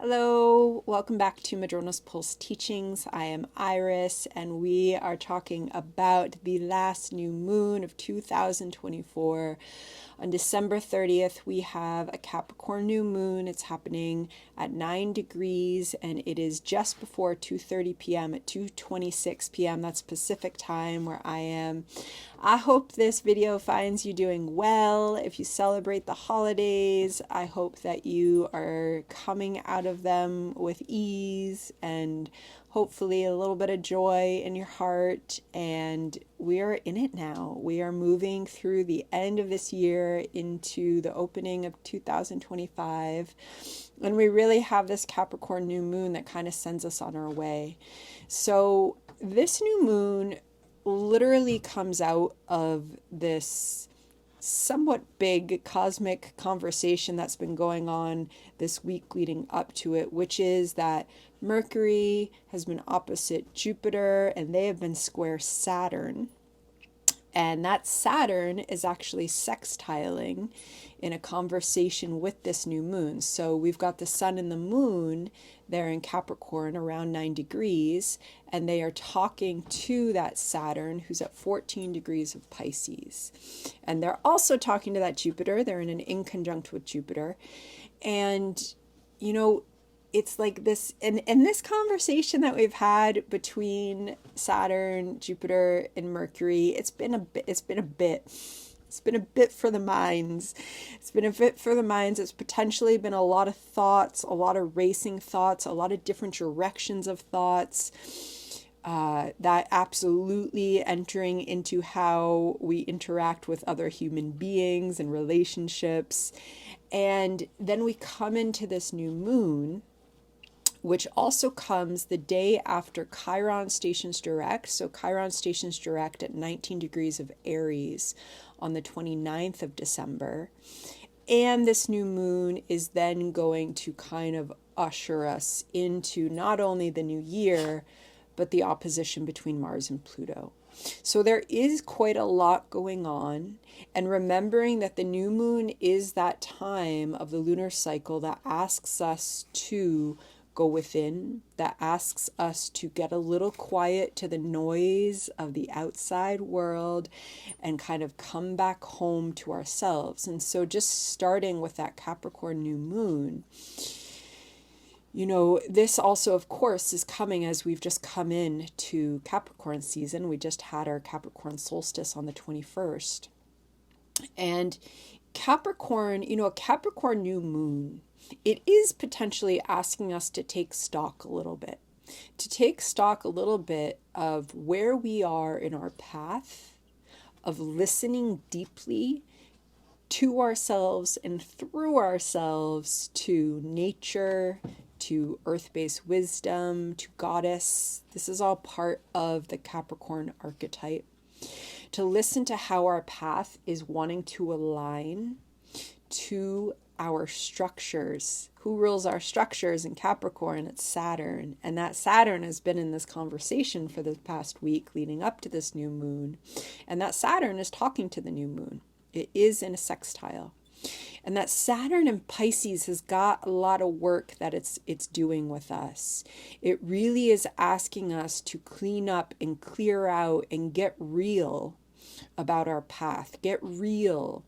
Hello, welcome back to Madrona's Pulse Teachings. I am Iris, and we are talking about the last new moon of 2024. On December 30th, we have a Capricorn new moon. It's happening at 9 degrees, and it is just before 2:30 p.m. at 2:26 p.m. That's Pacific time where I am. I hope this video finds you doing well. If you celebrate the holidays, I hope that you are coming out of them with ease and hopefully a little bit of joy in your heart. And we are in it now. We are moving through the end of this year into the opening of 2025. And we really have this Capricorn new moon that kind of sends us on our way. So this new moon literally comes out of this somewhat big cosmic conversation that's been going on this week leading up to it, which is that Mercury has been opposite Jupiter and they have been square Saturn. And that Saturn is actually sextiling in a conversation with this new moon. So we've got the sun and the moon there in Capricorn around 9 degrees, and they are talking to that Saturn who's at 14 degrees of Pisces. And they're also talking to that Jupiter. They're in an inconjunct with Jupiter. And, you know, it's like this, and this conversation that we've had between Saturn, Jupiter, and Mercury, it's been a bit for the minds. It's been a bit for the minds. It's potentially been a lot of thoughts, a lot of racing thoughts, a lot of different directions of thoughts. That absolutely entering into how we interact with other human beings and relationships. And then we come into this new moon, which also comes the day after Chiron stations direct. So Chiron stations direct at 19 degrees of Aries on the 29th of December. And this new moon is then going to kind of usher us into not only the new year, but the opposition between Mars and Pluto. So there is quite a lot going on, and remembering that the new moon is that time of the lunar cycle that asks us to go within, that asks us to get a little quiet to the noise of the outside world and kind of come back home to ourselves. And so just starting with that Capricorn new moon, you know, this also, of course, is coming as we've just come in to Capricorn season. We just had our Capricorn solstice on the 21st. And Capricorn, you know, a Capricorn new moon, it is potentially asking us to take stock a little bit, of where we are in our path, of listening deeply to ourselves and through ourselves to nature, to earth-based wisdom, to goddess. This is all part of the Capricorn archetype. To listen to how our path is wanting to align to our structures. Who rules our structures in Capricorn? It's Saturn. And that Saturn has been in this conversation for the past week leading up to this new moon. And that Saturn is talking to the new moon. It is in a sextile. And that Saturn in Pisces has got a lot of work that it's doing with us. It really is asking us to clean up and clear out and get real about our path. Get real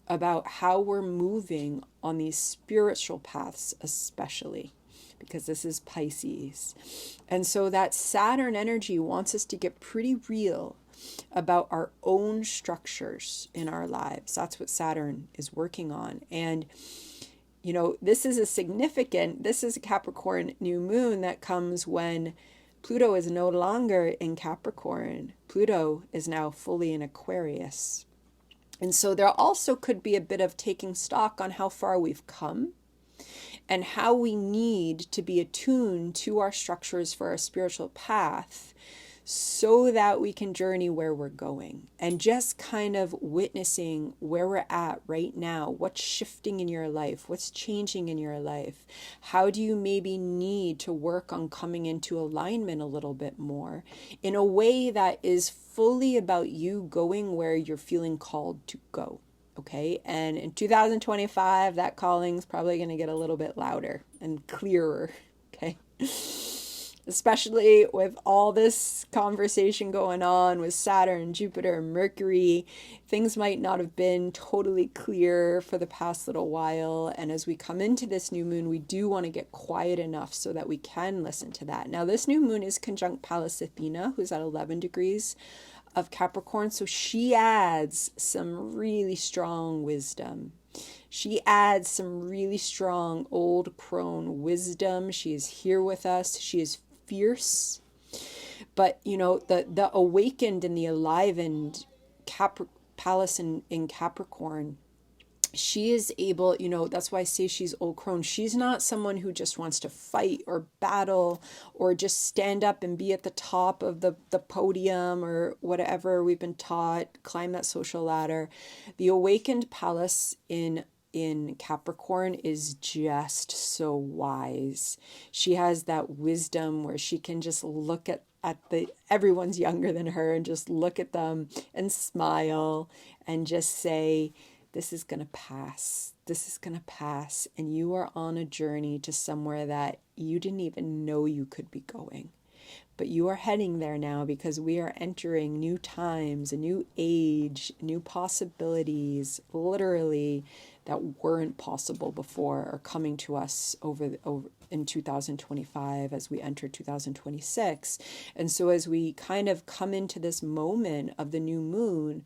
about how we're moving on these spiritual paths, especially because this is Pisces. And so that Saturn energy wants us to get pretty real about our own structures in our lives. That's what Saturn is working on. And, you know, this is a Capricorn new moon that comes when Pluto is no longer in Capricorn. Pluto is now fully in Aquarius. And so there also could be a bit of taking stock on how far we've come and how we need to be attuned to our structures for our spiritual path so that we can journey where we're going, and just kind of witnessing where we're at right now. What's shifting in your life? What's changing in your life? How do you maybe need to work on coming into alignment a little bit more in a way that is fully about you going where you're feeling called to go? Okay. And in 2025, that calling's probably going to get a little bit louder and clearer. Okay. Especially with all this conversation going on with Saturn, Jupiter, and Mercury, things might not have been totally clear for the past little while. And as we come into this new moon, we do want to get quiet enough so that we can listen to that. Now, this new moon is conjunct Pallas Athena, who's at 11 degrees of Capricorn. So she adds some really strong wisdom. She adds some really strong old crone wisdom. She is here with us. She is fierce, but the awakened and the alivened Pallas in Capricorn, she is able, that's why I say she's old crone. She's not someone who just wants to fight or battle or just stand up and be at the top of the podium or whatever we've been taught, climb that social ladder. The awakened Pallas in Capricorn is just so wise. She has that wisdom where she can just look at everyone's younger than her and just look at them and smile and just say, this is going to pass. This is going to pass. And you are on a journey to somewhere that you didn't even know you could be going. But you are heading there now because we are entering new times, a new age, new possibilities, literally, that weren't possible before are coming to us over in 2025 as we enter 2026. And so as we kind of come into this moment of the new moon,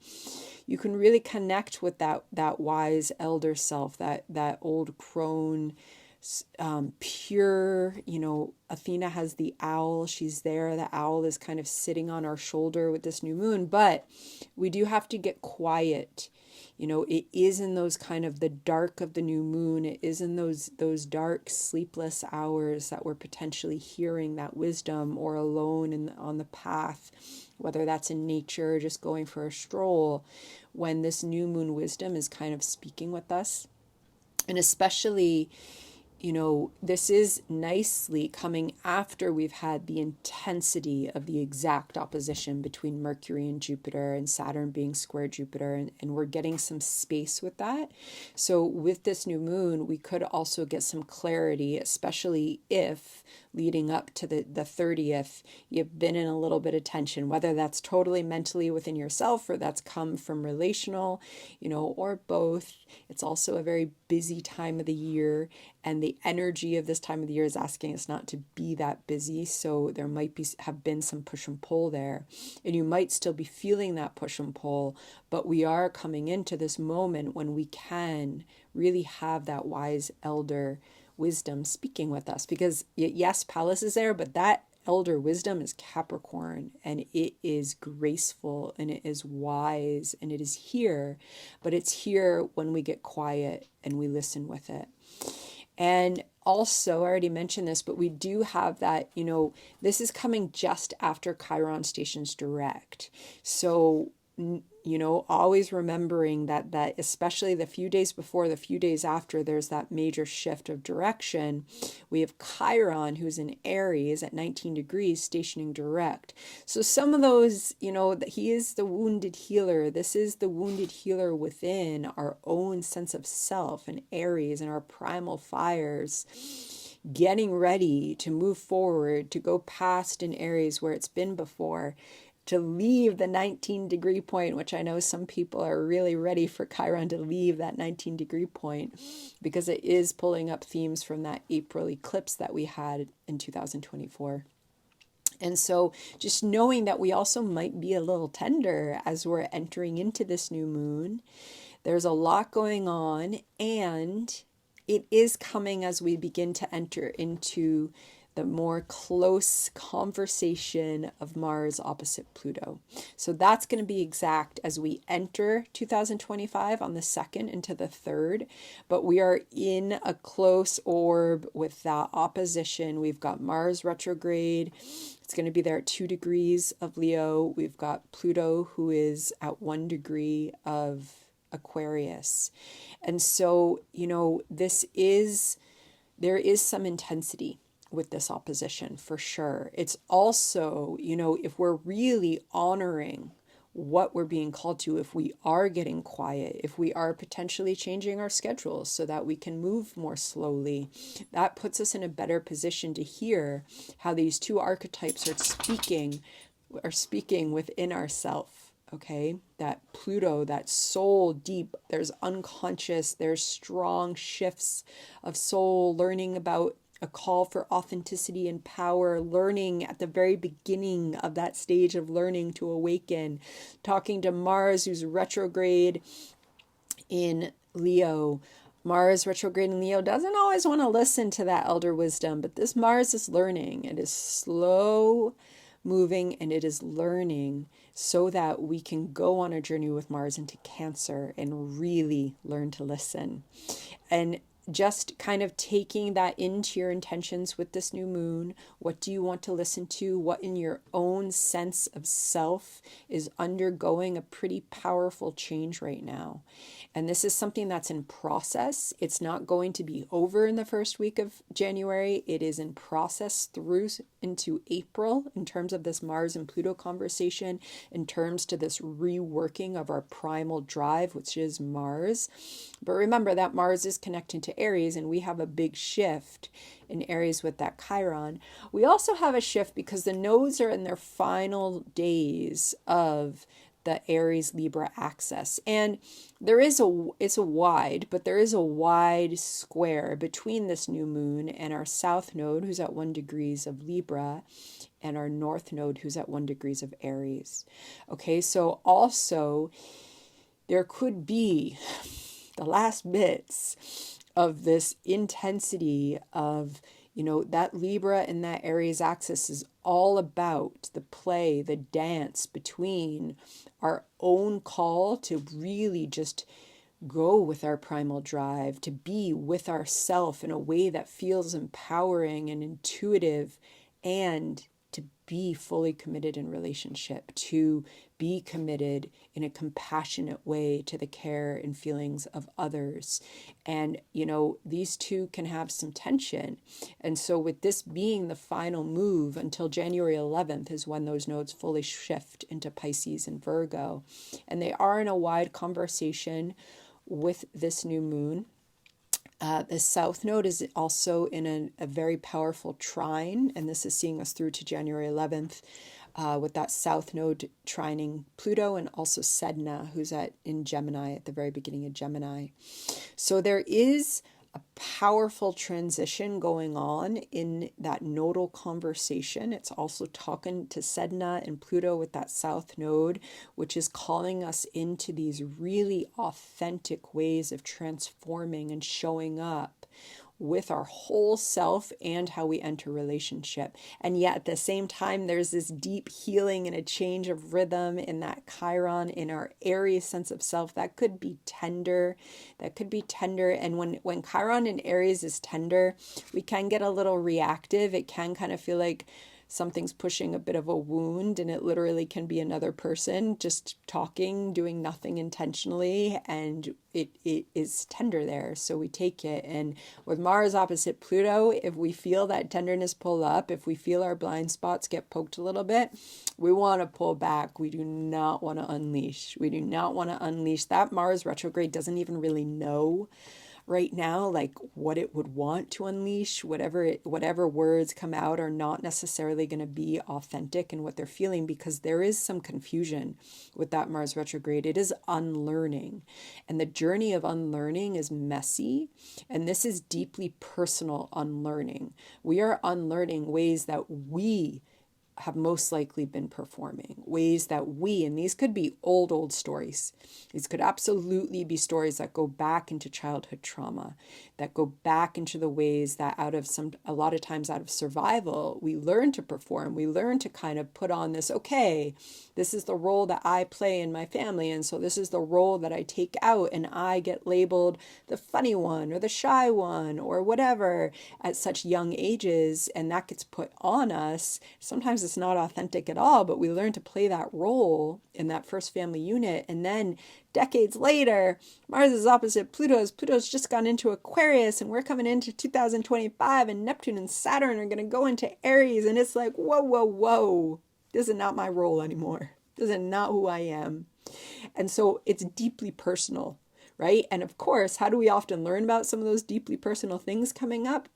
you can really connect with that wise elder self, that old crone, pure. Athena has the owl. She's there. The owl is kind of sitting on our shoulder with this new moon, but we do have to get quiet. It is in those kind of the dark of the new moon. It is in those dark, sleepless hours that we're potentially hearing that wisdom, or alone on the path, whether that's in nature or just going for a stroll, when this new moon wisdom is kind of speaking with us. And especially, this is nicely coming after we've had the intensity of the exact opposition between Mercury and Jupiter, and Saturn being square Jupiter, and we're getting some space with that. So with this new moon, we could also get some clarity, especially if leading up to the 30th, you've been in a little bit of tension, whether that's totally mentally within yourself or that's come from relational, or both. It's also a very busy time of the year, and the energy of this time of the year is asking us not to be that busy. So there might have been some push and pull there, and you might still be feeling that push and pull, but we are coming into this moment when we can really have that wise elder wisdom speaking with us, because yes, Pallas is there, but that elder wisdom is Capricorn, and it is graceful and it is wise and it is here, but it's here when we get quiet and we listen with it. And also, I already mentioned this, but we do have that, this is coming just after Chiron stations direct. So always remembering that especially the few days before, the few days after, there's that major shift of direction. We have Chiron, who's in Aries at 19 degrees, stationing direct. So some of those, he is the wounded healer. This is the wounded healer within our own sense of self and Aries and our primal fires, getting ready to move forward, to go past in Aries where it's been before, to leave the 19-degree point, which I know some people are really ready for Chiron to leave that 19-degree point, because it is pulling up themes from that April eclipse that we had in 2024. And so just knowing that we also might be a little tender as we're entering into this new moon. There's a lot going on, and it is coming as we begin to enter into the more close conversation of Mars opposite Pluto. So that's going to be exact as we enter 2025 on the 2nd into the 3rd, but we are in a close orb with that opposition. We've got Mars retrograde. It's going to be there at 2 degrees of Leo. We've got Pluto, who is at 1 degree of Aquarius. And so, there is some intensity with this opposition for sure. It's also, if we're really honoring what we're being called to, if we are getting quiet, if we are potentially changing our schedules so that we can move more slowly. That puts us in a better position to hear how these two archetypes are speaking within ourself. Okay, that Pluto, that soul deep, there's unconscious, there's strong shifts of soul, learning about a call for authenticity and power, learning at the very beginning of that stage of learning to awaken, talking to Mars, who's retrograde in Leo. Mars retrograde in Leo doesn't always want to listen to that elder wisdom, but this Mars is learning. It is slow moving and it is learning so that we can go on a journey with Mars into Cancer and really learn to listen. And just kind of taking that into your intentions with this new moon. What do you want to listen to? What in your own sense of self is undergoing a pretty powerful change right now? And this is something that's in process. It's not going to be over in the first week of January. It is in process through into April in terms of this Mars and Pluto conversation, in terms to this reworking of our primal drive, which is Mars. But remember that Mars is connected to Aries, and we have a big shift in Aries with that Chiron. We also have a shift because the nodes are in their final days of the Aries Libra axis. And there is it's a wide, but there is a wide square between this new moon and our south node, who's at 1 degrees of Libra, and our north node, who's at 1 degrees of Aries. Okay, so also there could be the last bits of this intensity of, that Libra and that Aries axis is all about the play, the dance between our own call to really just go with our primal drive, to be with ourself in a way that feels empowering and intuitive, and to be fully committed in relationship, to be committed in a compassionate way to the care and feelings of others. And, these two can have some tension. And so with this being the final move until January 11th is when those nodes fully shift into Pisces and Virgo. And they are in a wide conversation with this new moon. The south node is also in a very powerful trine, and this is seeing us through to January 11th with that south node trining Pluto, and also Sedna, who's in Gemini at the very beginning of Gemini. So there is a powerful transition going on in that nodal conversation. It's also talking to Sedna and Pluto with that south node, which is calling us into these really authentic ways of transforming and showing up with our whole self and how we enter relationship. And yet at the same time, there's this deep healing and a change of rhythm in that Chiron, in our Aries sense of self that could be tender. And when Chiron in Aries is tender, we can get a little reactive. It can kind of feel like something's pushing a bit of a wound, and it literally can be another person just talking, doing nothing intentionally, and it is tender there, so we take it. And with Mars opposite Pluto, if we feel that tenderness pull up, if we feel our blind spots get poked a little bit, we want to pull back. We do not want to unleash. That Mars retrograde doesn't even really know right now, like what it would want to unleash. Whatever words come out are not necessarily going to be authentic in what they're feeling, because there is some confusion with that Mars retrograde. It is unlearning, and the journey of unlearning is messy, and this is deeply personal unlearning. We are unlearning ways that we have most likely been performing, ways that and these could be old stories. These could absolutely be stories that go back into childhood trauma, that go back into the ways that a lot of times out of survival, we learn to perform. We learn to kind of put on this, okay, this is the role that I play in my family, and so this is the role that I take out, and I get labeled the funny one or the shy one or whatever at such young ages, and that gets put on us. Sometimes it's not authentic at all, but we learn to play that role in that first family unit. And then decades later, Mars is opposite Pluto's. Pluto's just gone into Aquarius, and we're coming into 2025, and Neptune and Saturn are going to go into Aries. And it's like, whoa. This is not my role anymore. This is not who I am. And so it's deeply personal, right? And of course, how do we often learn about some of those deeply personal things coming up?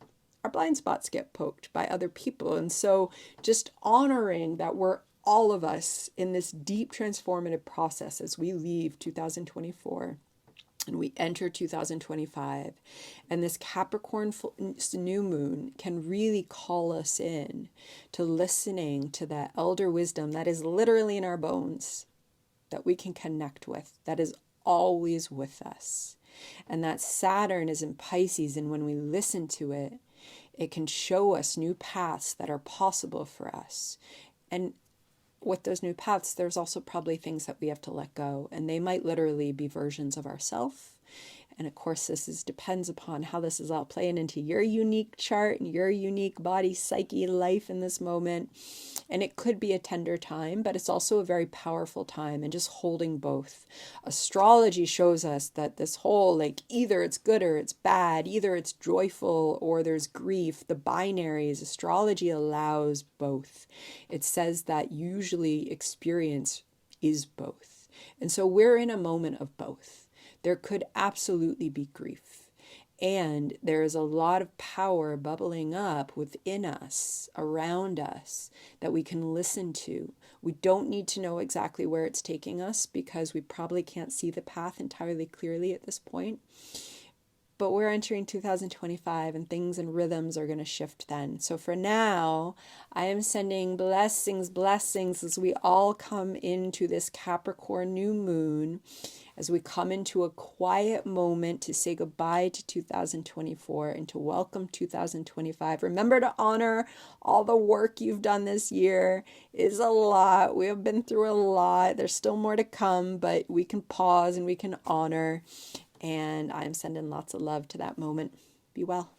Our blind spots get poked by other people. And so just honoring that we're all of us in this deep transformative process as we leave 2024 and we enter 2025, and this Capricorn new moon can really call us in to listening to that elder wisdom that is literally in our bones, that we can connect with, that is always with us. And that Saturn is in Pisces, and when we listen to it, it can show us new paths that are possible for us. And with those new paths, there's also probably things that we have to let go, and they might literally be versions of ourselves. And of course, depends upon how this is all playing into your unique chart and your unique body, psyche, life in this moment. And it could be a tender time, but it's also a very powerful time, and just holding both. Astrology shows us that this whole, either it's good or it's bad, either it's joyful or there's grief. The binaries, astrology allows both. It says that usually experience is both. And so we're in a moment of both. There could absolutely be grief. And there is a lot of power bubbling up within us, around us, that we can listen to. We don't need to know exactly where it's taking us, because we probably can't see the path entirely clearly at this point. But we're entering 2025, and things and rhythms are going to shift then. So for now, I am sending blessings as we all come into this Capricorn new moon, as we come into a quiet moment to say goodbye to 2024 and to welcome 2025. Remember to honor all the work you've done this year. It is a lot. We have been through a lot. There's still more to come, but we can pause and we can honor. And I'm sending lots of love to that moment. Be well.